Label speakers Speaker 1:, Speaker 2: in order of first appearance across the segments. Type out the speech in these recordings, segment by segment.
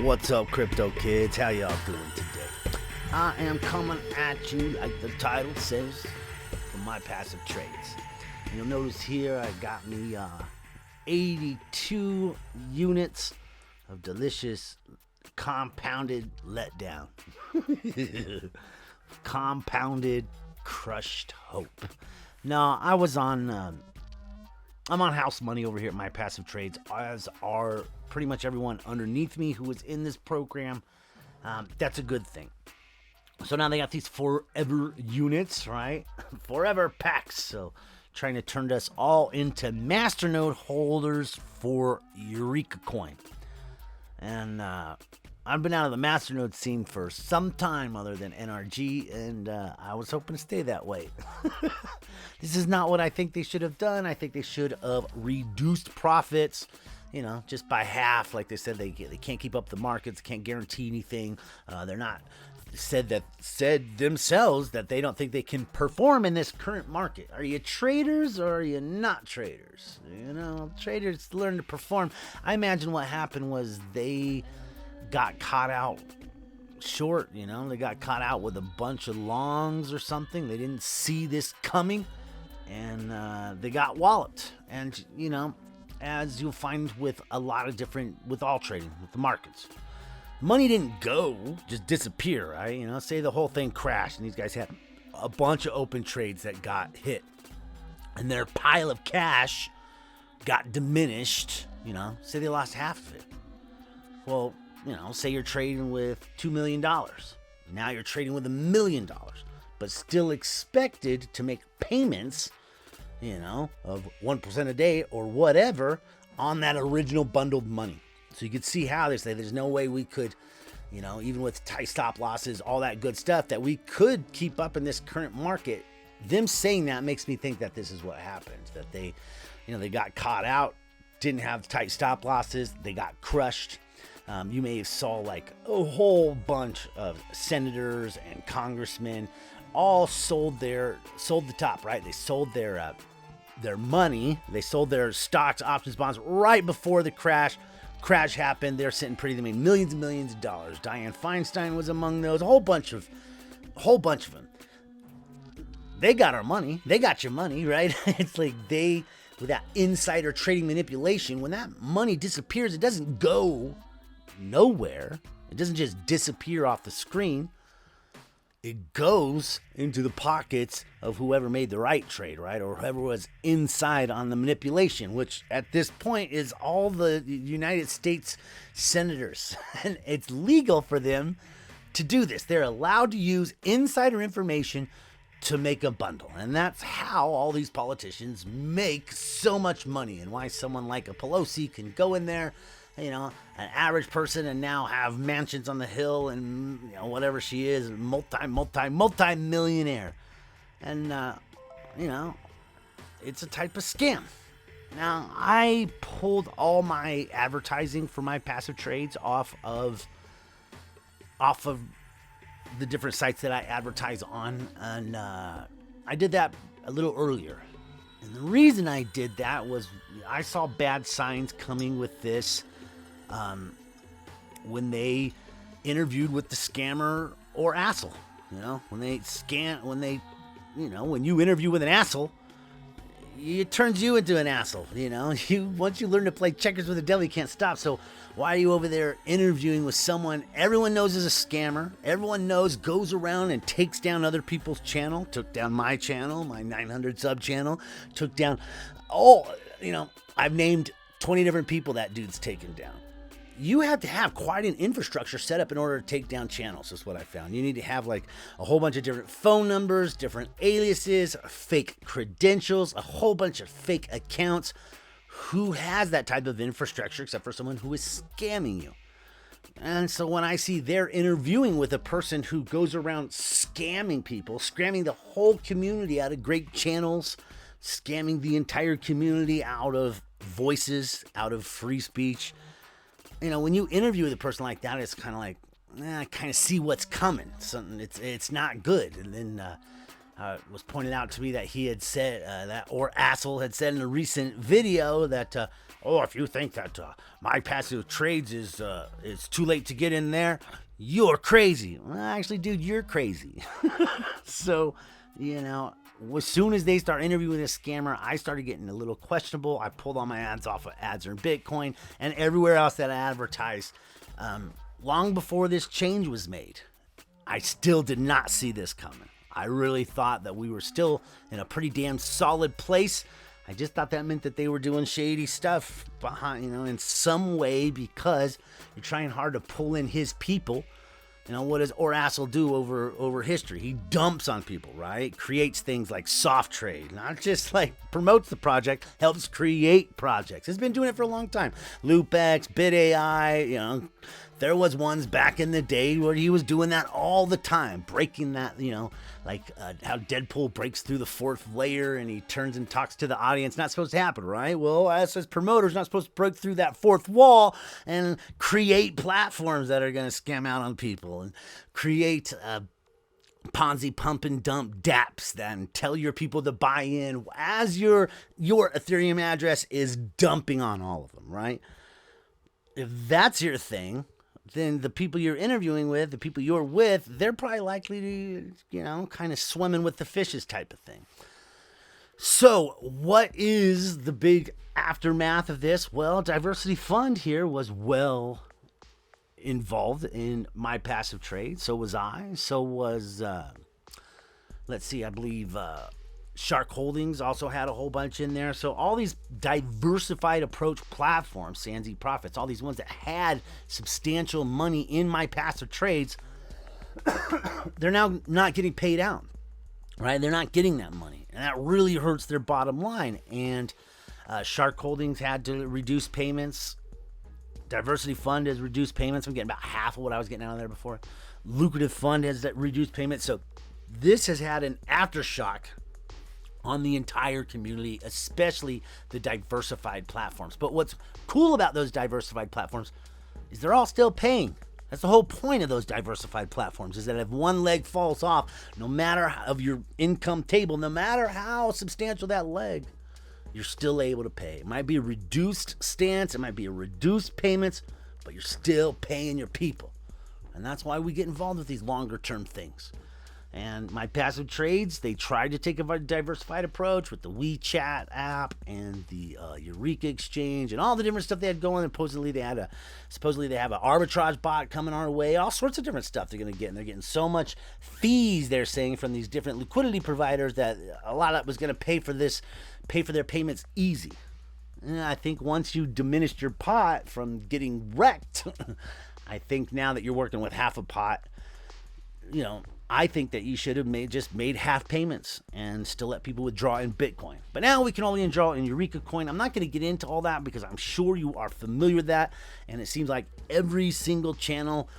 Speaker 1: What's up, crypto kids? How y'all doing today? I am coming at you, like the title says, from MyPassiveTrades. And you'll notice here I got me 82 units of delicious compounded letdown. Compounded crushed hope. No, I was on I'm on house money over here at MyPassiveTrades, as are pretty much everyone underneath me who is in this program. That's a good thing. So now they got these forever units, right? Forever packs. So trying to turn us all into masternode holders for Eureka Coin. And I've been out of the masternode scene for some time other than NRG, and I was hoping to stay that way. This is not what I think they should have done. I think they should have reduced profits, just by half. Like they said, they can't keep up the markets, can't guarantee anything. They're not said themselves that they don't think they can perform in this current market. Are you traders or are you not traders? Traders learn to perform. I imagine what happened was they got caught out short. They got caught out with a bunch of longs or something. They didn't see this coming, and they got walloped. And as you'll find with a lot of with all trading, with the markets, money didn't just disappear, right? Say the whole thing crashed and these guys had a bunch of open trades that got hit and their pile of cash got diminished. Say they lost half of it. Well, say you're trading with $2 million. Now you're trading with $1 million, but still expected to make payments, of 1% a day or whatever on that original bundled money. So you could see how they say there's no way we could, even with tight stop losses, all that good stuff, that we could keep up in this current market. Them saying that makes me think that this is what happened, that they got caught out, didn't have tight stop losses, they got crushed. You may have saw like a whole bunch of senators and congressmen all sold the top, right? They sold their money. They sold their stocks, options, bonds right before the crash happened. They're sitting pretty. They made millions and millions of dollars. Dianne Feinstein was among those. A whole bunch of them. They got our money. They got your money, right? It's like with that insider trading manipulation, when that money disappears, it doesn't go nowhere. It doesn't just disappear off the screen. It goes into the pockets of whoever made the right trade, right? Or whoever was inside on the manipulation, which at this point is all the United States senators. And it's legal for them to do this. They're allowed to use insider information to make a bundle. And that's how all these politicians make so much money, and why someone like a Pelosi can go in there, an average person, and now have mansions on the hill and whatever she is, multi-millionaire. And it's a type of scam. Now, I pulled all my advertising for MyPassiveTrades off of the different sites that I advertise on, and I did that a little earlier. And the reason I did that was I saw bad signs coming with this. When they interviewed with the scammer or asshole, when you interview with an asshole, it turns you into an asshole. Once you learn to play checkers with the devil, you can't stop. So why are you over there interviewing with someone everyone knows is a scammer? Everyone knows goes around and takes down other people's channel, took down my channel, my 900 sub channel, took down I've named 20 different people that dude's taken down. You have to have quite an infrastructure set up in order to take down channels, is what I found. You need to have like a whole bunch of different phone numbers, different aliases, fake credentials, a whole bunch of fake accounts. Who has that type of infrastructure except for someone who is scamming you? And so when I see they're interviewing with a person who goes around scamming people, scamming the whole community out of great channels, scamming the entire community out of voices, out of free speech, when you interview with a person like that, it's kind of like, I kind of see what's coming. Something it's not good. And then was pointed out to me that he had said that Asshole had said in a recent video that if you think that MyPassiveTrades is too late to get in there, you're crazy. Well, actually, dude, you're crazy. So, as soon as they start interviewing this scammer, I started getting a little questionable. I pulled all my ads off of Ads Earn Bitcoin and everywhere else that I advertised. Long before this change was made, I still did not see this coming. I really thought that we were still in a pretty damn solid place. I just thought that meant that they were doing shady stuff behind, in some way, because you're trying hard to pull in his people. What does Asshole do over history? He dumps on people, right? Creates things like soft trade, not just like promotes the project, helps create projects. He's been doing it for a long time. LoopX, BitAI, there was ones back in the day where he was doing that all the time, breaking that, like how Deadpool breaks through the fourth layer and he turns and talks to the audience. Not supposed to happen, right? Well, as promoters, not supposed to break through that fourth wall and create platforms that are going to scam out on people and create Ponzi pump and dump dApps then tell your people to buy in as your Ethereum address is dumping on all of them, right? If that's your thing, then the people you're interviewing with, the people you're with, they're probably likely to, kind of swimming with the fishes type of thing. So what is the big aftermath of this? Well, Diversity Fund here was well involved in MyPassiveTrades. So was I. So was, I believe Shark Holdings also had a whole bunch in there. So all these diversified approach platforms, Sandsy Profits, all these ones that had substantial money in MyPassiveTrades, they're now not getting paid out, right? They're not getting that money. And that really hurts their bottom line. And Shark Holdings had to reduce payments. Diversity Fund has reduced payments. I'm getting about half of what I was getting out of there before. Lucrative Fund has reduced payments. So this has had an aftershock on the entire community, especially the diversified platforms. But what's cool about those diversified platforms is they're all still paying. That's the whole point of those diversified platforms, is that if one leg falls off, no matter of your income table, no matter how substantial that leg, you're still able to pay. It might be a reduced stance, it might be a reduced payments, but you're still paying your people. And that's why we get involved with these longer term things. And MyPassiveTrades, they tried to take a diversified approach with the WeChat app and the Eureka exchange and all the different stuff they had going. And supposedly they have an arbitrage bot coming our way. All sorts of different stuff they're going to get. And they're getting so much fees, they're saying, from these different liquidity providers that a lot of that was going to pay for their payments easy. And I think once you diminished your pot from getting wrecked, I think now that you're working with half a pot, I think that you should have made half payments and still let people withdraw in Bitcoin. But now we can only withdraw in Eureka coin. I'm not going to get into all that because I'm sure you are familiar with that. And it seems like every single channel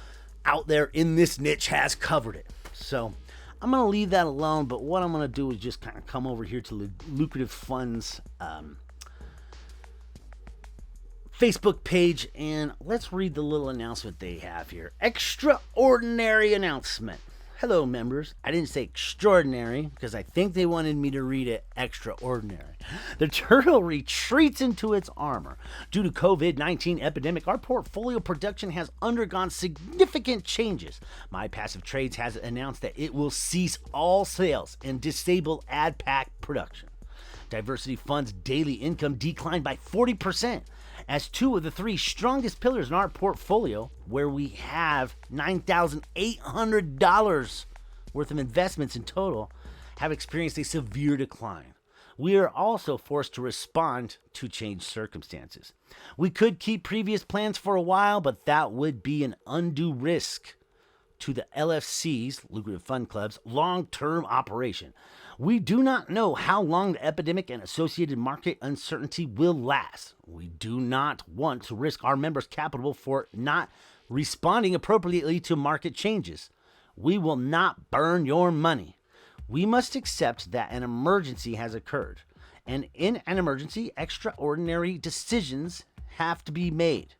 Speaker 1: out there in this niche has covered it. So I'm going to leave that alone. But what I'm going to do is just kind of come over here to Lucrative Funds Facebook page, and let's read the little announcement they have here. Extraordinary announcement. Hello, members. I didn't say extraordinary because I think they wanted me to read it extraordinary. The turtle retreats into its armor. Due to COVID-19 epidemic, our portfolio production has undergone significant changes. MyPassiveTrades has announced that it will cease all sales and disable ADpack production. Diversity Fund's daily income declined by 40%. As two of the three strongest pillars in our portfolio, where we have $9,800 worth of investments in total, have experienced a severe decline. We are also forced to respond to changed circumstances. We could keep previous plans for a while, but that would be an undue risk to the LFC's, Lucrative Fund Club's, long-term operation. We do not know how long the epidemic and associated market uncertainty will last. We do not want to risk our members' capital for not responding appropriately to market changes. We will not burn your money. We must accept that an emergency has occurred, and in an emergency, extraordinary decisions have to be made.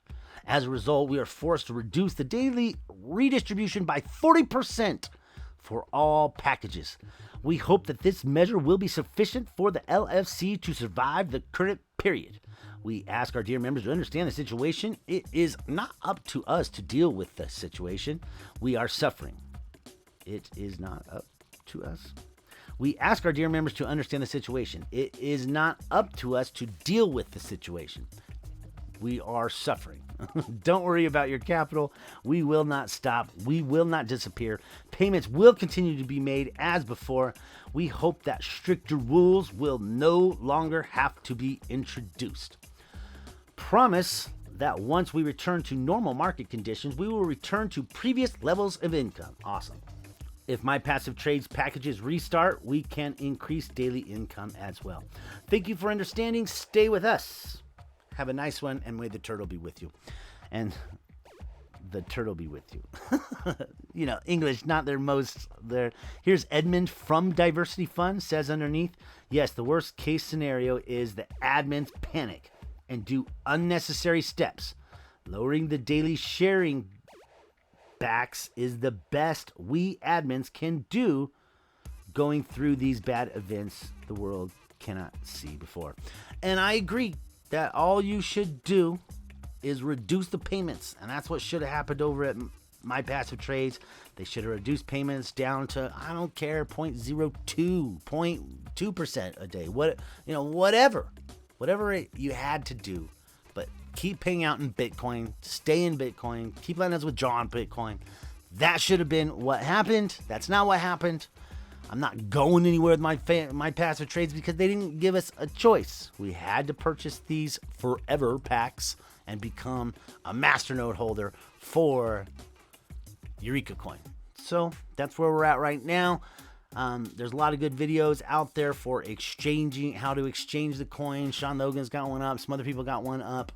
Speaker 1: As a result, we are forced to reduce the daily redistribution by 40% for all packages. We hope that this measure will be sufficient for the LFC to survive the current period. We ask our dear members to understand the situation. It is not up to us to deal with the situation. We are suffering. It is not up to us. We ask our dear members to understand the situation. It is not up to us to deal with the situation. We are suffering. Don't worry about your capital. We will not stop. We will not disappear. Payments will continue to be made as before. We hope that stricter rules will no longer have to be introduced. Promise that once we return to normal market conditions, we will return to previous levels of income. Awesome. If MyPassiveTrades packages restart, we can increase daily income as well. Thank you for understanding. Stay with us. Have a nice one, and may the turtle be with you. And the turtle be with you. You know, English, not their most. Here's Edmund from Diversity Fund, says underneath, yes, the worst case scenario is the admins panic and do unnecessary steps. Lowering the daily sharing backs is the best we admins can do going through these bad events the world cannot see before. And I agree that all you should do is reduce the payments. And that's what should have happened over at MyPassiveTrades. They should have reduced payments down to, I don't care, 0.02, 0.2% a day. Whatever you had to do. But keep paying out in Bitcoin, stay in Bitcoin, keep letting us withdraw on Bitcoin. That should have been what happened. That's not what happened. I'm not going anywhere with my passive trades because they didn't give us a choice. We had to purchase these forever packs and become a masternode holder for Eureka Coin. So that's where we're at right now. There's a lot of good videos out there for exchanging, how to exchange the coin. Sean Logan's got one up. Some other people got one up.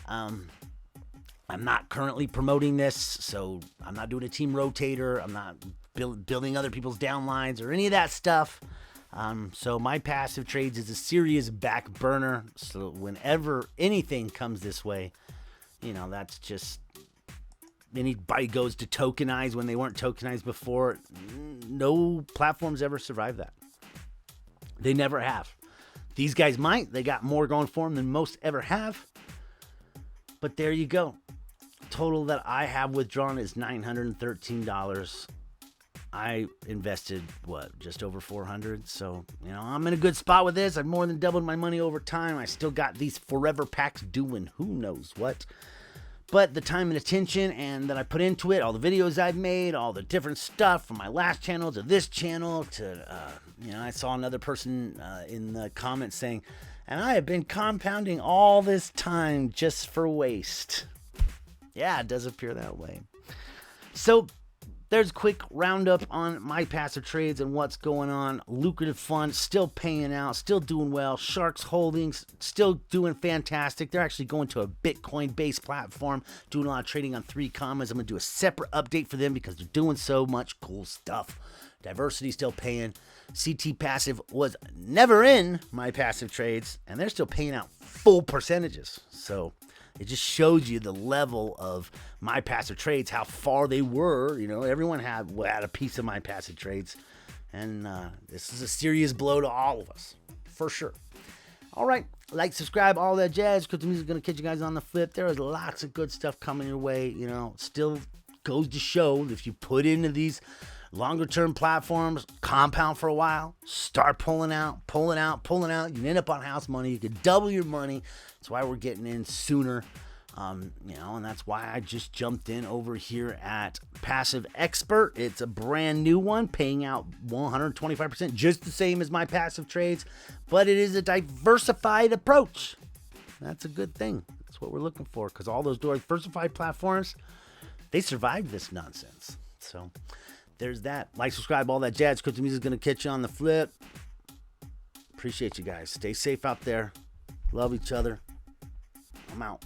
Speaker 1: I'm not currently promoting this, so I'm not doing a team rotator. I'm not building other people's downlines or any of that stuff. So MyPassiveTrades is a serious back burner. So whenever anything comes this way, that's just, anybody goes to tokenize when they weren't tokenized before. No platforms ever survived that. They never have. These guys might. They got more going for them than most ever have. But there you go. Total that I have withdrawn is $913. I invested, just over 400. So, I'm in a good spot with this. I've more than doubled my money over time. I still got these forever packs doing who knows what. But the time and attention and that I put into it, all the videos I've made, all the different stuff from my last channel to this channel to, I saw another person in the comments saying, and I have been compounding all this time just for waste. Yeah, it does appear that way. So there's a quick roundup on MyPassiveTrades and what's going on. Lucrative fund, still paying out, still doing well. Sharks Holdings, still doing fantastic. They're actually going to a Bitcoin-based platform, doing a lot of trading on 3 commas. I'm going to do a separate update for them because they're doing so much cool stuff. Diversity still paying. CT Passive was never in MyPassiveTrades, and they're still paying out full percentages. So it just shows you the level of MyPassiveTrades, how far they were. Everyone had a piece of MyPassiveTrades. And this is a serious blow to all of us, for sure. All right. Like, subscribe, all that jazz. CryptoMusic is going to catch you guys on the flip. There is lots of good stuff coming your way. Still goes to show if you put into these longer term platforms, compound for a while, start pulling out. You end up on house money. You can double your money. That's why we're getting in sooner. And that's why I just jumped in over here at Passive.Expert. It's a brand new one, paying out 125%, just the same as MyPassiveTrades, but it is a diversified approach. That's a good thing. That's what we're looking for, because all those diversified platforms, they survived this nonsense. So there's that. Like, subscribe, all that jazz. CryptoMusic is going to catch you on the flip. Appreciate you guys. Stay safe out there. Love each other. I'm out.